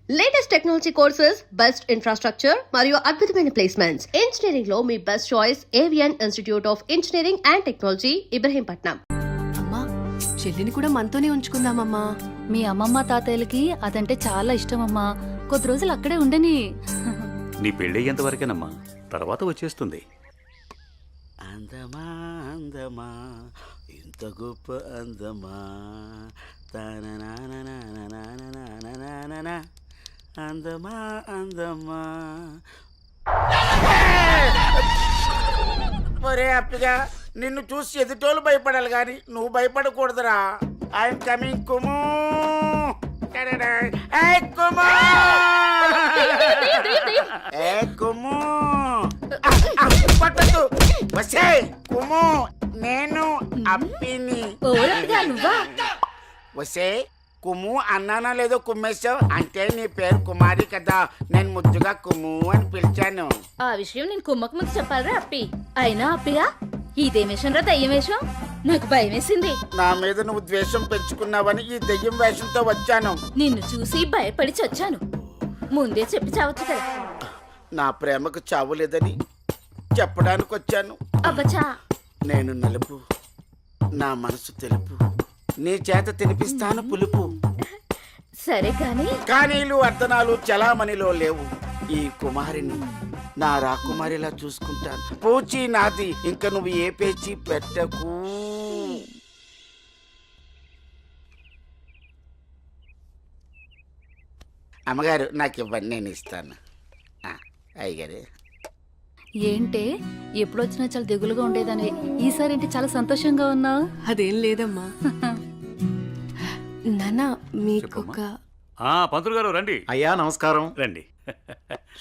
Latest technology courses, best infrastructure మరియు అద్భుతమైన placements. Engineering లో మీ best choice Avian institute of engineering and technology, Ibrahimpatnam. అమ్మా, చెల్లిని కూడా మనతోనే ఉంచుకుందామమ్మా. మీ అమ్మమ్మ తాతయ్యలకి అదంటే చాలా ఇష్టమమ్మా. కొద్ది రోజులు అక్కడే ఉండని. నీ పెళ్ళయ్యేంత వరకేనమ్మా, తర్వాత వచ్చేస్తుంది. అందమా అందమా ఇంత గొప్ప అందమా అందమా అందమా. ఒరే అప్పిగా, నిన్ను చూసి ఎదుటోళ్ళు భయపడాలి కానీ నువ్వు భయపడకూడదురా. I'm coming కుము. కుము పట్టదు. వసే కుము, నేను అప్పిని. వసే కుము అన్నానా లేదో కుమ్మేశావు అంటే నీ పేరు కుమారి కదా, నేను ముద్దుగా కుము అని పిలిచాను. ఆ విషయం నేను కుమ్మకు ముందు చెప్పాలరా అప్పి. అయినా అప్పిగా ఇదేం వేషం రా, దయ్యం వేషం. నాకు భయం వేసింది. నా మీద నువ్వు ద్వేషం పెంచుకున్నావని ఈ దెయ్యం వేషంతో వచ్చాను. నిన్ను చూసి భయపడి చచ్చాను. ముందే చెప్పి చావచ్చు కదా. నా ప్రేమకు చావు లేదని చెప్పడానికి వచ్చాను. అబ్బచా, నేను నలుపు, నా మనసు తెలుపు, నీ చేత తినిపిస్తాను పులుపు. సరే కాని కానీలు అర్ధనాలు చలామణిలో లేవు. ఈ కుమారిని నా రాకుమారిలా చూసుకుంటాను. పూచి నాది, ఇంక నువ్వు ఏ పేచి పెట్టకు. అమ్మగారు నాకు ఇవ్వండి, నేను ఇస్తాను. అయ్యగారు ఏంటే ఎప్పుడొచ్చినా చాలా దిగులుగా ఉండేదని, ఈసారి ఏంటి చాలా సంతోషంగా ఉన్నావు? అదేం లేదమ్మా. నాన్న, మీకొక పంతులు గారు రండి. అయ్యా నమస్కారం. రండి,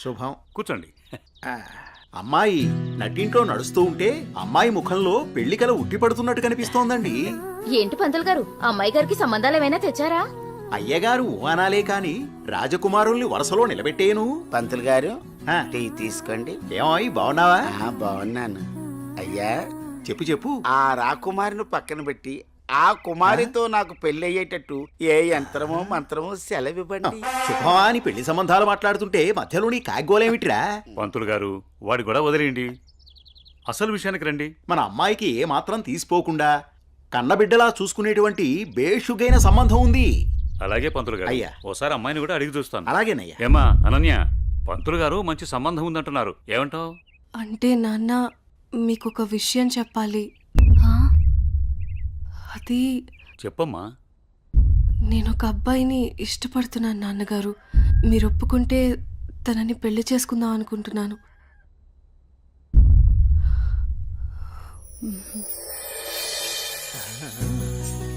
శుభం. కూర్చోండి. అమ్మాయి నట్టింట్లో నడుస్తూ ఉంటే అమ్మాయి ముఖంలో పెళ్లి కల ఉట్టి పడుతున్నట్టు కనిపిస్తోందండి. ఏంటి పంతులు గారు, అమ్మాయి గారికి సంబంధాలు ఏమైనా తెచ్చారా? అయ్యగారు అనాలే కాని రాజకుమారుల్ని వరసలో నిలబెట్టేను. పంతులు గారు టీ తీసుకోండి. ఏమాయి బాగున్నావా? బాగున్నాను. అయ్యా చెప్పు చెప్పు. ఆ రాకుమారిని పక్కన పెట్టి ఆ కుమారితో నాకు పెళ్లి అయ్యేటట్టు ఏ యంత్రమో మంత్రమో సెలవివ్వండి. శుభమా అని పెళ్లి సంబంధాలు మాట్లాడుతుంటే మధ్యలో నీ కాగ్గోలేమిట్రా? పంతులు గారు వాడి కూడా వదిలేయండి, అసలు విషయానికి రండి. మన అమ్మాయికి ఏ మాత్రం తీసిపోకుండా కన్నబిడ్డలా చూసుకునేటువంటి బేషుగైన సంబంధం ఉంది. అలాగే పంతులు గారు, అయ్యా. ఓసారి అమ్మాయిని కూడా అడిగి చూస్తాను. అలాగేనయ్యా. ఏమా అనన్య, పంతులు గారు మంచి సంబంధం ఉందంటున్నారు, ఏమంటావు? అంటే నాన్న, మీకొక విషయం చెప్పాలి. అది చెప్పమ్మా. నేను ఒక అబ్బాయిని ఇష్టపడుతున్నాను నాన్నగారు. మీరు ఒప్పుకుంటే తనని పెళ్లి చేసుకుందాం అనుకుంటున్నాను.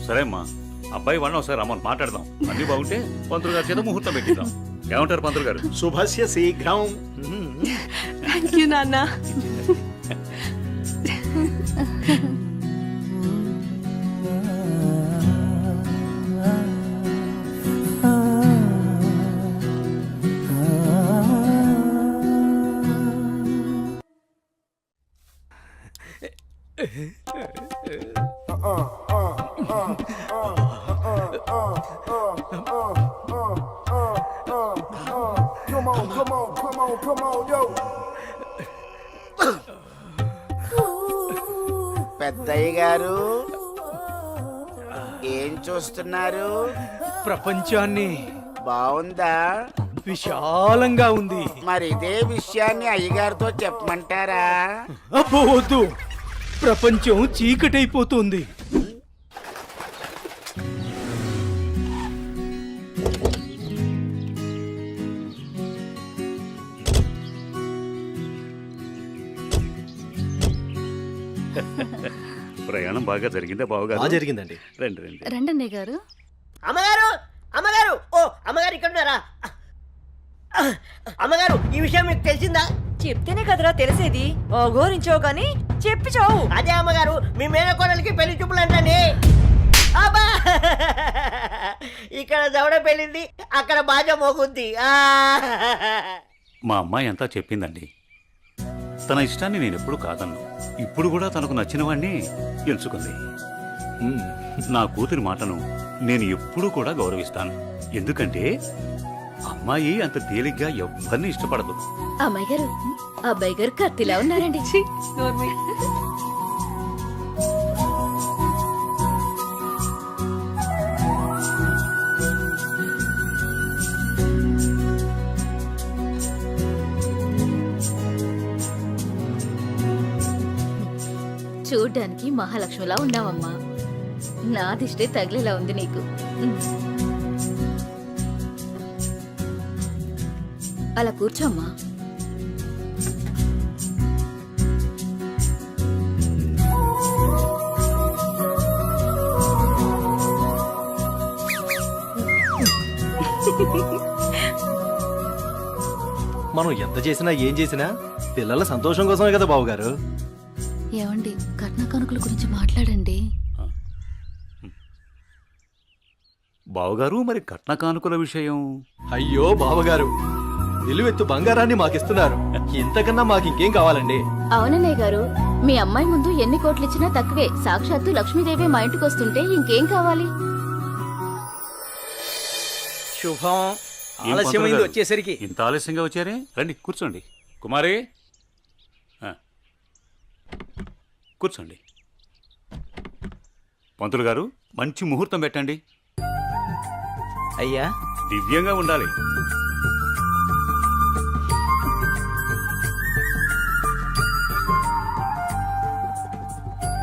సరే అమ్మా, అబ్బాయి వాళ్ళని ఒకసారి రమ్మని మాట్లాడదాం. అన్ని బాగుంటే పంతులు గారి చేత ముహూర్తం పెట్టిద్దాం. ఏమంటారు పంతులు గారు? శుభస్య శీఘ్రం. థ్యాంక్ యూ నాన్న. పెద్దయ్య గారు ఏం చూస్తున్నారు? ప్రపంచాన్ని. బాగుందా? విశాలంగా ఉంది. మరి ఇదే విషయాన్ని అయ్యగారితో చెప్పమంటారా? అబ్బో వద్దు, ప్రపంచం చీకటైపోతుంది. ప్రయాణం బాగా జరిగిందా బావగారు? జరిగిందండి. రండి రండి. రండి గారు. అమ్మగారు, అమ్మగారు, ఓ అమ్మగారు ఇక్కడ ఉన్నారా? అమ్మగారు, ఈ విషయం మీకు తెలిసిందా? చెప్తేనే కదరా తెలిసేది. ఓగోరించో గాని చెప్పి చావు. అదే అమ్మగారు, మీ మేనకోడలికి పెళ్లి చూపులు అంటండి. అబ్బా, ఇక్కడ దవడ పెళ్ళింది, అక్కడ బాజా మోగుద్ది. మా అమ్మాయి అంతా చెప్పిందండి. తన ఇష్టాన్ని నేను ఎప్పుడు కాదన్ను. ఇప్పుడు కూడా తనకు నచ్చిన వాడిని ఎంచుకుంది. నా కూతురి మాటను నేను ఎప్పుడూ కూడా గౌరవిస్తాను. ఎందుకంటే అమ్మాయి అంత తేలిగ్గా ఎవరిని ఇష్టపడదు. అమ్మాయి గారు అబ్బాయి గారు కత్తిలా ఉన్నారండి. ఛీ, నోర్మి. చూడ్డానికి మహాలక్ష్మిలా ఉన్నావమ్మా. నా దిష్టే తగిలేలా ఉంది నీకు. అలా కూర్చోమ్మా. మనం ఎంత చేసినా ఏం చేసినా పిల్లల సంతోషం కోసమే కదా బావగారు. ఏమండి కట్న కానుకల గురించి మాట్లాడండి. బావగారు, మరి కట్న కానుకల విషయం? అయ్యో బావగారు, నిలువెత్తు బంగారాన్ని మాకిస్తున్నారు. ఇంతకన్నా మాకు ఇంకేం కావాలండి? అవునన్నయ్య గారు, మీ అమ్మాయి ముందు ఎన్ని కోట్లు ఇచ్చినా తక్కువే. సాక్షాత్తు లక్ష్మీదేవి మా ఇంటికి వస్తుంటే ఇంకేం కావాలి? శుభం. ఏం ఆలస్యమైంది పంతులు గారు? వచ్చేసరికి. ఇంత ఆలస్యంగా వచ్చారే? రండి కూర్చోండి. కుమారి, ఆ, కూర్చోండి. పంతులు గారు, మంచి ముహూర్తం పెట్టండి. అయ్యా, దివ్యంగా ఉండాలి.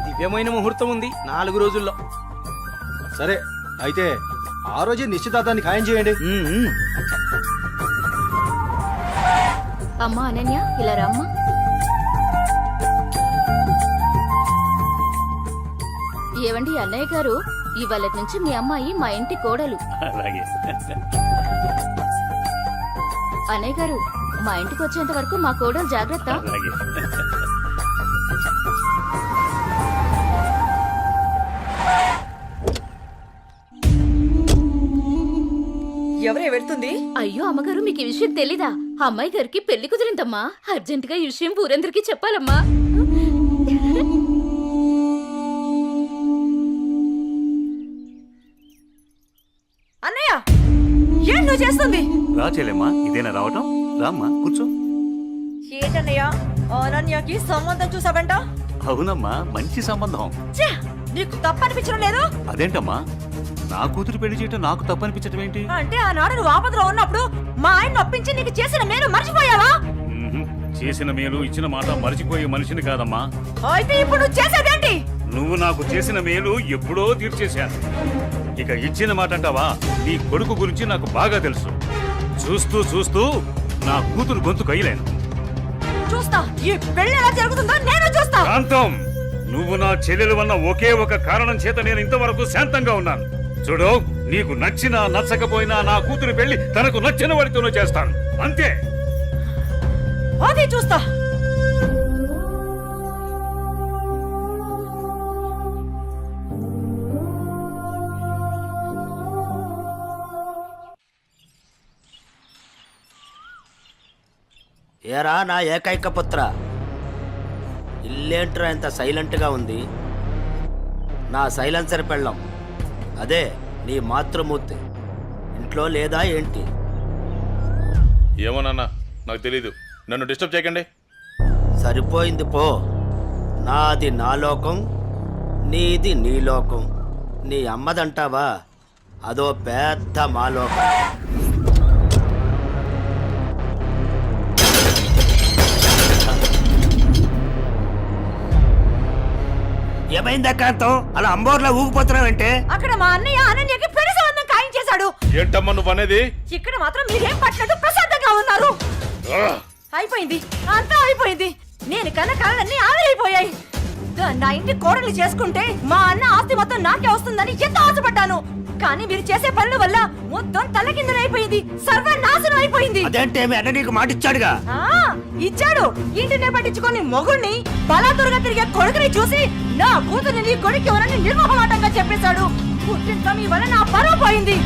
దివ్యమైన ముహూర్తం ఉంది 4 రోజుల్లో. సరే అయితే ఆ రోజే నిశ్చితార్థాన్ని ఖాయం చేయండి. అమ్మా అనన్య, ఇలా రామ్మా. ఏవండి అన్నయ్య గారు, ఇవాళ నుంచి మీ అమ్మాయి మా ఇంటి కోడలు. అలాగే. అన్నయ్య గారు, మా ఇంటికి వచ్చేంత వరకు మా కోడలు జాగ్రత్త. అలాగే. ఎవరే వెళ్తుంది? అయ్యో అమ్మగారు, మీకు ఈ విషయం తెలీదా? అమ్మాయి గారికి పెళ్లి కుదిరిందమ్మా. అర్జెంటుగా ఈ విషయం ఊరందరికీ చెప్పాలమ్మా. అన్నయ్య, ఏం నువ్వు చేస్తుంది? రా చెల్లెమ్మా, ఇదేనా రావటం? రామ్మా కూర్చో. ఏంటన్నయ్య, అనన్యకి సంబంధం చూసావంట? అవునమ్మా, మంచి సంబంధం. ఛే, నీకు తప్పనిపించడం లేదు? అదేంటమ్మా, నా కూతురు పెళ్లి చేయటం నాకు తప్పనిపించటం ఏంటి? అంటే ఆనాడు నువ్వు ఆపదలో ఉన్నప్పుడు మా ఆయన ఒప్పించి నీకు చేసిన మేలు మర్చిపోయావా? మ్మ్హ్. చేసిన మేలు ఇచ్చిన మాట మరిచిపోయే మనిషిని కాదమ్మా. అయితే ఇప్పుడు నువ్వు చేసేదేంటి? నువ్వు నాకు చేసిన మేలు ఎప్పుడో తీర్చేశాను. ఇక ఇచ్చిన మాట అంటావా? నీ కొడుకు గురించి నాకు బాగా తెలుసు. చూస్తూ చూస్తూ నా కూతురు గొంతు కయ్యలేను. చూస్తా, ఈ పెళ్లి ఎలా జరుగుతుందో నేను చూస్తా. శాంతం, నువ్వు నా చెల్లెలు వల్ల ఒకే ఒక కారణం చేత నేను ఇంతవరకు శాంతంగా ఉన్నాను. చూడు, నీకు నచ్చినా నచ్చకపోయినా నా కూతురు పెళ్లి తనకు నచ్చిన వాడితోనే చేస్తాను, అంతే. అది చూస్తా. ఏరా నా ఏకైక పుత్ర, ఇల్లేంట్రా ఇంత సైలెంట్గా ఉంది? నా సైలెన్సర్ పెళ్ళం, అదే నీ మాతృమూర్తి ఇంట్లో లేదా ఏంటి? ఏమోనన్నా, నాకు తెలీదు. నన్ను డిస్టర్బ్ చేయకండి. సరిపోయింది పో. నాది నా లోకం, నీది నీ లోకం. నీ అమ్మదంటావా? అదో పెద్ద మా లోకం. ఏమైందా కాంతం, అలా అంబోర్లా ఊగిపోతున్నావంటే? అక్కడ మా అన్నయ్య అనన్యకి పెళ్లి సంబంధం ఖాయం చేశాడు. ఏంటమ్మా నువ్వు అనేది? ఇక్కడ మాత్రం మీరేం పట్టినట్టు ప్రశాంతంగా ఉన్నారు. అయిపోయింది, అంతా అయిపోయింది. నేను కన్న కళలన్నీ ఆవిరైపోయాయి. నా ఇంటి కోడలు చేసుకుంటే మా అన్న ఆస్తి మొత్తం నాకే వస్తుందని ఎంత ఆశపడ్డాను. కానీ మీరు చేసే పనుల వల్ల మొత్తం తలకిందులైపోయింది, సర్వనాశనం అయిపోయింది. అదేంటే మీ అన్న నీకు మాట ఇచ్చాడుగా? ఇచ్చాడు. ఇంటినే పట్టించుకొని మొగుణ్ణి బలాదురుగా తిరిగే కొడుకుని చూసి నా కూతురు నీ కొడుకు ఎవరని నిర్మోహమాటంగా చెప్పేశాడు. పుట్టింత మీ వల్ల నా పరువు పోయింది.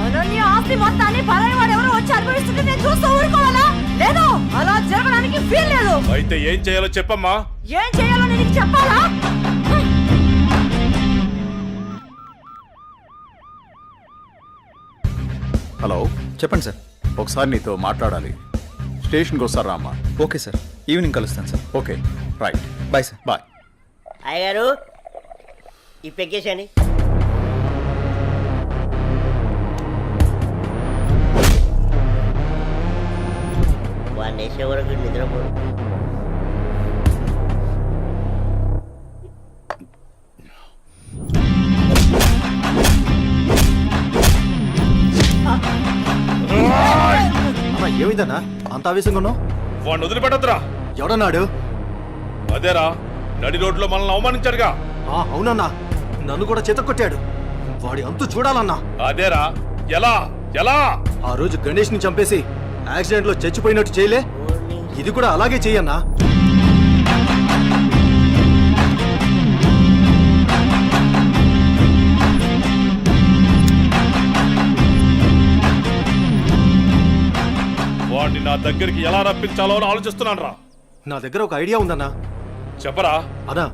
అనన్య ఆస్తి మొత్తాన్ని పరాయి వాడు ఎవరో వచ్చి అనుభవిస్తుంటే నేను చూస్తూ ఊరుకోవాలా? లేదు, అలా జరగడానికి వీల్లేదు. అయితే ఏం చేయాలో చెప్పమ్మా. ఏం చేయాలో నేను చెప్పాలా? హలో, చెప్పండి సార్. ఒకసారి నీతో మాట్లాడాలి. స్టేషన్కి వస్తారా అమ్మా? ఓకే సార్, ఈవినింగ్ కలుస్తాను sir. Okay, right. Bye sir. Bye. అయ్యగారు ఈ పెగ్గేసండి. వాడిని వేసే వరకు నిద్రపోడు. అన్నా ఏమైందన్నా అంత ఆవేశంగా ఉన్నావు? వాడిని వదిలిపెట్టద్దురా. ఎవడన్నాడు? అదేరా, నడి రోడ్లో మనల్ని అవమానించాడుగా. అవునన్నా, నన్ను కూడా చేతకొట్టాడు. వాడి అంతు చూడాలన్నా. అదేరా, ఎలా ఎలా ఆ రోజు గణేష్ ని చంపేసి యాక్సిడెంట్ లో చచ్చిపోయినట్టు చేయలే, ఇది కూడా అలాగే చెయ్యన్నా. వాడిని నా దగ్గరికి ఎలా రప్పించాలో అని ఆలోచిస్తున్నాను రా. నా దగ్గర ఒక ఐడియా ఉందన్నా. చెప్పరా. అన్నా,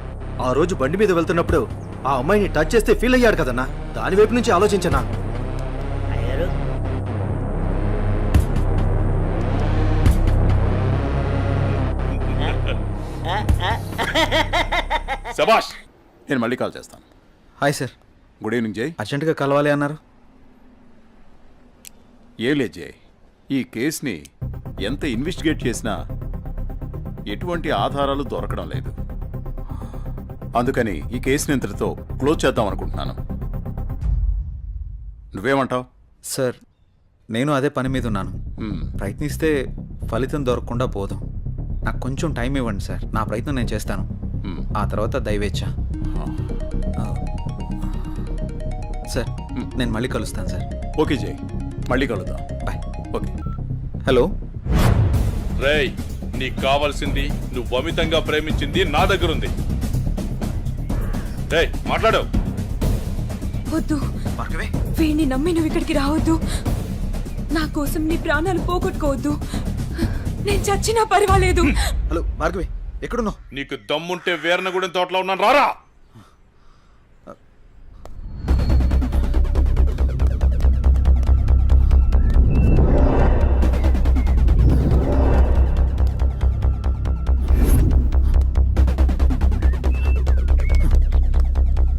ఆ రోజు బండి మీద వెళ్తున్నప్పుడు ఆ అమ్మాయిని టచ్ చేస్తే ఫీల్ అయ్యాడు కదన్నా, దాని వైపు నుంచి ఆలోచించనా. అయ్యగారు శబాష్. నేను మళ్ళీ కాల్ చేస్తాను. Hi sir. గుడ్ ఈవినింగ్ జై. అర్జెంటుగా కలవాలి అన్నారు. ఏం లేదు జై, ఈ కేసుని ఎంత ఇన్వెస్టిగేట్ చేసినా ఎటువంటి ఆధారాలు దొరకడం లేదు. అందుకని ఈ కేసుని ఇంతటితో క్లోజ్ చేద్దాం అనుకుంటున్నాను. నువ్వేమంటావు? సార్, నేను అదే పని మీద ఉన్నాను. ప్రయత్నిస్తే ఫలితం దొరకకుండా పోదాం. నాకు కొంచెం టైం ఇవ్వండి సార్, నా ప్రయత్నం నేను చేస్తాను. ఆ తర్వాత దైవేచ్ఛ. సార్, నేను మళ్ళీ కలుస్తాను సార్. ఓకే జై, మళ్ళీ కలుద్దాం. బాయ్. ఓకే. హలో. రేయ్, నీకు కావాల్సింది, నువ్వు అమితంగా ప్రేమించింది నా దగ్గరుంది. రేయ్, మాట్లాడు. వద్దు, వీడిని నమ్మి నువ్వు ఇక్కడికి రావద్దు. నా కోసం నీ ప్రాణాలు పోగొట్టుకోవద్దు. నేను చచ్చినా పర్వాలేదు. హలో భార్గవి, ఎక్కడున్నావు? నీకు దమ్ముంటే వీరనగూడెం తోటలో ఉన్నాను, రారా.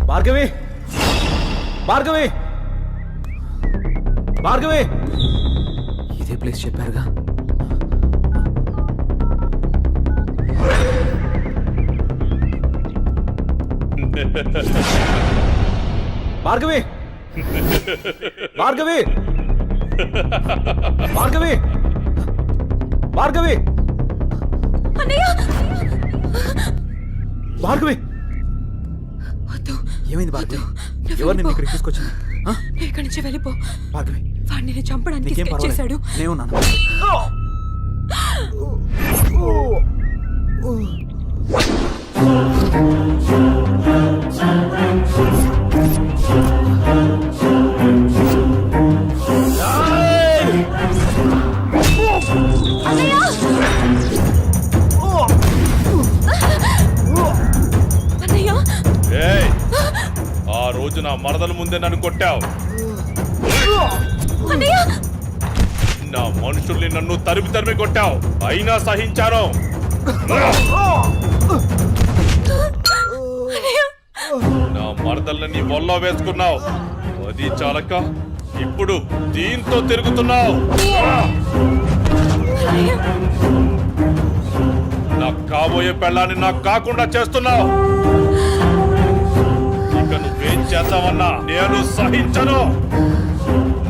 భార్గవి, భార్గవి, భార్గవి. ఇదే ప్లేస్ చెప్పారుగా. భార్గవి, భార్గవి, భార్గవి, భార్గవి, భార్గవి. వద్దు. ఏమైంది భార్గవి? నువ్వు ఎవరు నిన్ను వెళ్ళిపో. ఇక్కడికి తీసుకొచ్చింది? నువ్వు ఇక్కడి నుంచి వెళ్ళిపో. భార్గవి, వాడిని నేను చంపడానికి నీకేం స్కెచ్ చేశాడు. పర్వాలేదు, నేనున్నాను. అన్నయ్య, ఏయ్, ఆ రోజు నా మరదల ముందే నన్ను కొట్టావు. అన్నయ్య, నా మనుషుల్ని నన్ను తరిమి తరిమి కొట్టావు, అయినా సహించాను. నా మరదల్ని నీ ఒళ్ళో వేసుకున్నావు, అది చాలక ఇప్పుడు దీంతో తిరుగుతున్నావు. నాకు కాబోయే పెళ్ళాన్ని నాకు కాకుండా చేస్తున్నావు. ఇక నువ్వేం చేద్దామన్నా నేను సహించను.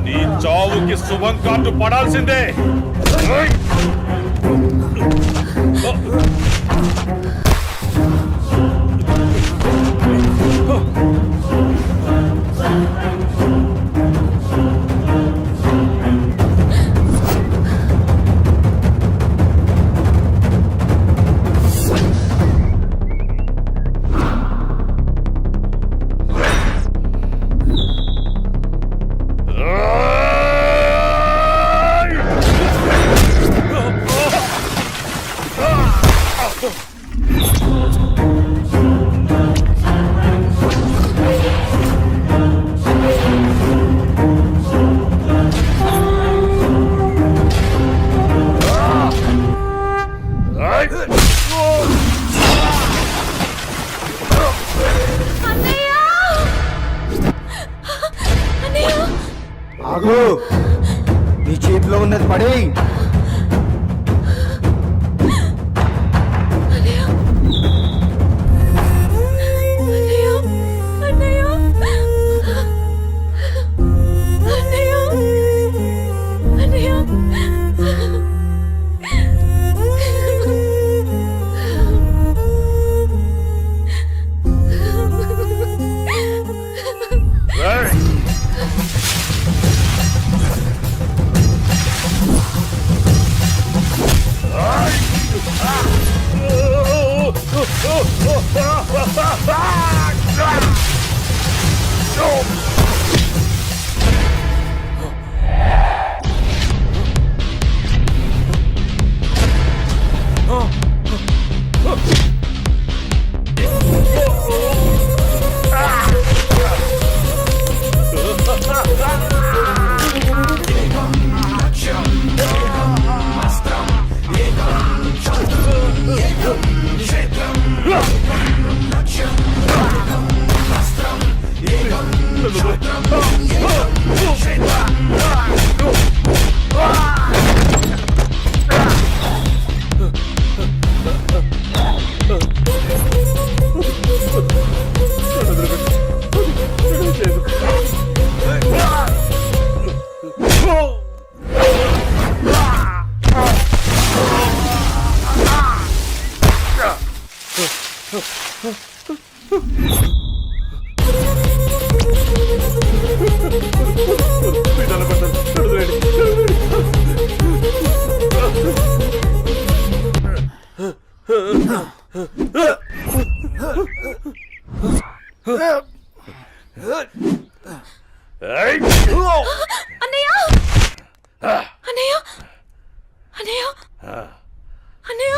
నీ చావుకి శుభం కార్డు పడాల్సిందే. అన్నది పడేయి. అన్నయ్య అన్నయ్య అన్నయ్య అన్నయ్య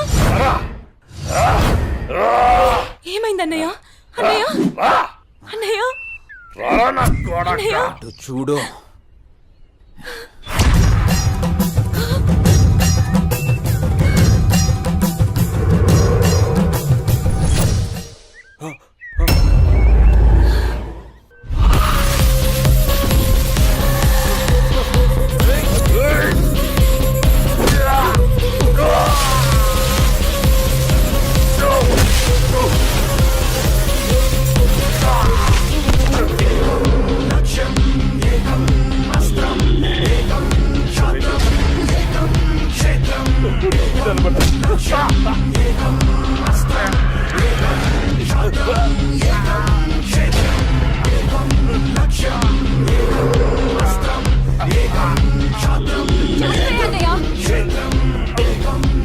ఏమైంది అన్నయ్య అన్నయ్య అన్నయ్య అన్నయ్య చూడు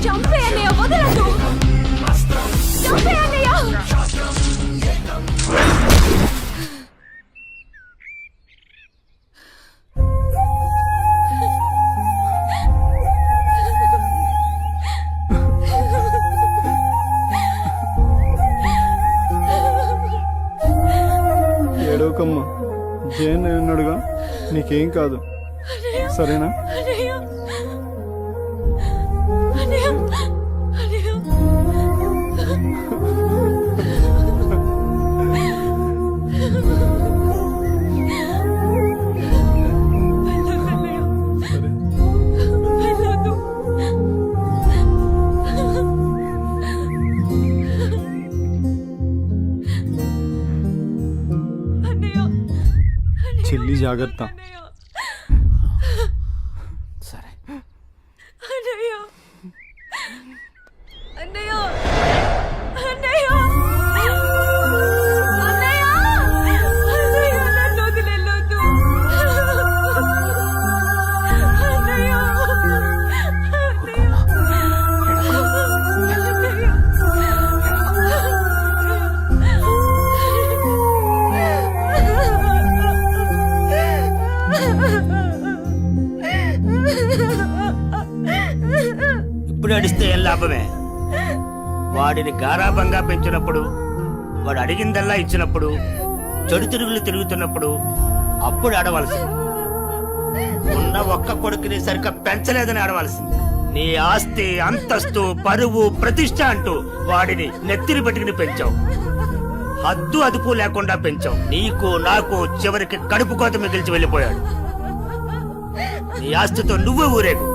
చంపే అన్నయ్య వదలదు చంపే అన్నయ్య ఏడవకమ్మా, జయన్ ఉన్నాడుగా, నీకేం కాదు, సరేనా? చెల్లి జాగ్రత్త. సరే అన్నయ్య అన్నయ్య అన్నయ్య అన్నయ్య అన్నయ్య నన్ను వదిలేయొద్దు అన్నయ్య ఇప్పుడు అడిస్తే ఏం లాభమే? వాడిని గారాబంగా పెంచినప్పుడు, వాడు అడిగిందల్లా ఇచ్చినప్పుడు, చెడు తిరుగులు తిరుగుతున్నప్పుడు అప్పుడు ఆడవలసింది. ఉన్న ఒక్క కొడుకుని సరిగ్గా పెంచలేదని ఆడవలసింది. నీ ఆస్తి, అంతస్తు, పరువు, ప్రతిష్ట అంటూ వాడిని నెత్తిని పెట్టుకుని పెంచావు. హద్దు అదుపు లేకుండా పెంచావు. నీకు నాకు చివరికి కడుపు కోత మిగిల్చి వెళ్ళిపోయాడు. నీ ఆస్తితో నువ్వే ఊరేగు.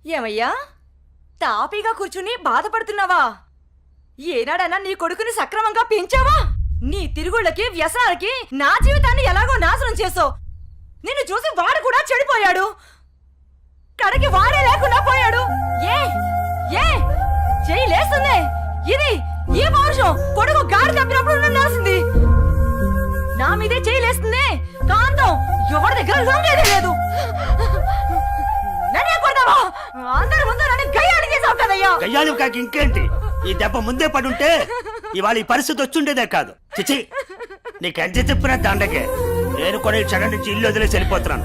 ఏమయ్యా తాపీగా కూర్చుని బాధపడుతున్నావా? ఏనాడన్నా నీ కొడుకుని సక్రమంగా పెంచావా? నీ తిరుగుళ్ళకి వ్యసనాలకి నా జీవితాన్ని ఎలాగో నాశనం చేసావు. నిన్ను చూసి వాడు కూడా చెడిపోయాడు. కడకి వాడే లేకుండా పోయాడు. ఏ ఏ చెయ్యి లేస్తుంది. ఇది ఈ పౌరుషం కొడుకు గాడి తప్పినప్పుడు ఉండాల్సింది. నా మీదే చెయ్యి లేస్తుంది. కాంతం ఎవరి దగ్గర లొంగేదే లేదు. నన్నే కొడతావా? అందరి ముందు నన్ను గయ్యాడి చేసావు కదయ్యా. గయ్యాలు కాక ఇంకేంటి? ఈ దెబ్బ ముందే పడుంటే ఇవాళ ఈ పరిస్థితి వచ్చుండేదే కాదు. చిచి, నీకు ఎంత చెప్పినా దండకే. నేను కూడా ఈ క్షణం నుంచి ఇల్లు వదిలేసి వెళ్ళిపోతున్నాను.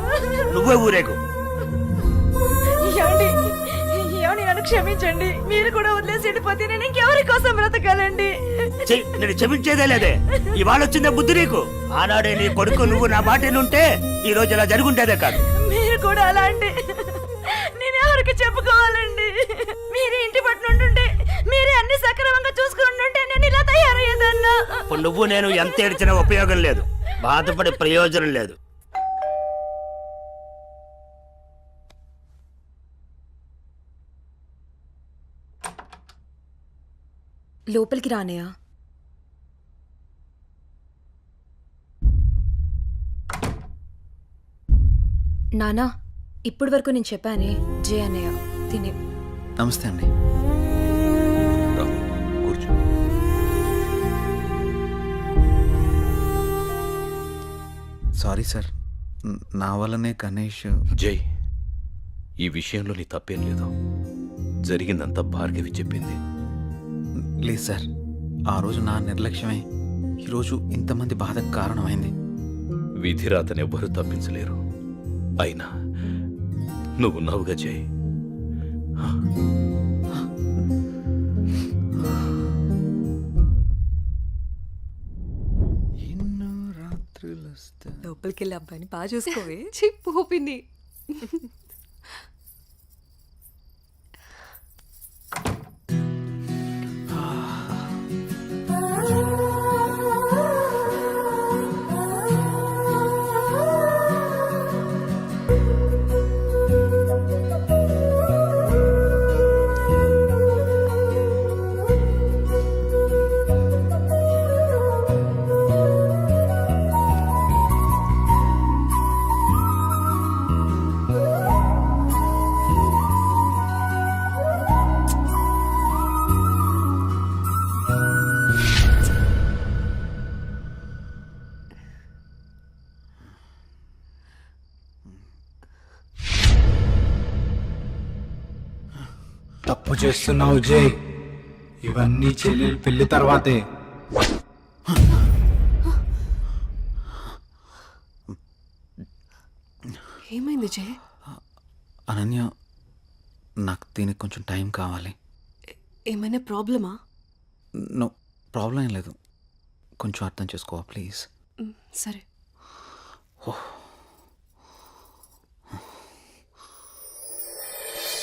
నువ్వే ఊరేగు. ఏమండి ఏమండి నన్ను క్షమించండి. మీరు కూడా వదిలేసి వెళ్ళిపోతే నేను ఇంకెవరి కోసం బ్రతకాలండి? నేను క్షమించేదే లేదే. ఇవాళ వచ్చిందే బుద్ధి నీకు. ఆనాడే నీ కొడుకు నువ్వు నా మాట ఉంటే ఈ రోజు ఇలా జరుగుంటేదే కాదు. మీరు కూడా అలా అంటే నేను ఎవరికి చెప్పుకోవాలండి? మీరే ఇంటి పట్టునుంటుంటే మీరే అన్ని సక్రమంగా చూసుకుంటుంటే నేను ఇలా తయారయ్యేదన్నా. ఇప్పుడు నువ్వు నేను ఎంత ఏడ్చినా ఉపయోగం లేదు. బాధపడే ప్రయోజనం లేదు. లోపలికి రానయ్యా. నానా ఇప్పటి వరకు నేను చెప్పానే జే అన్నయ్య తినే. నమస్తే అండి. కూర్చో. సారీ సార్, నా వల్లనే గణేష్. జై, ఈ విషయంలో నీ తప్పేం లేదు. జరిగిందంతా భార్గవి చెప్పింది. లేదు సార్, ఆ రోజు నా నిర్లక్ష్యమే ఈరోజు ఇంతమంది బాధకు కారణమైంది. విధిరాతను ఎవ్వరూ తప్పించలేరు. అయినా నువ్వున్నావుగా జై. ఎన్నో రాత్రులు లోపలికి వెళ్ళి అబ్బాయిని బాగా చూసుకోవే. చెప్పు పిన్ని. తప్పు చేస్తున్నావు జై. ఇవన్నీ చెల్లెలు పెళ్లి తర్వాతే. ఏమైంది జే? అనన్య, నాకు దీనికి కొంచెం టైం కావాలి. ఏమైనా ప్రాబ్లమా? నో ప్రాబ్లం ఏం లేదు. కొంచెం అర్థం చేసుకోవా ప్లీజ్? సరే. ఓహ్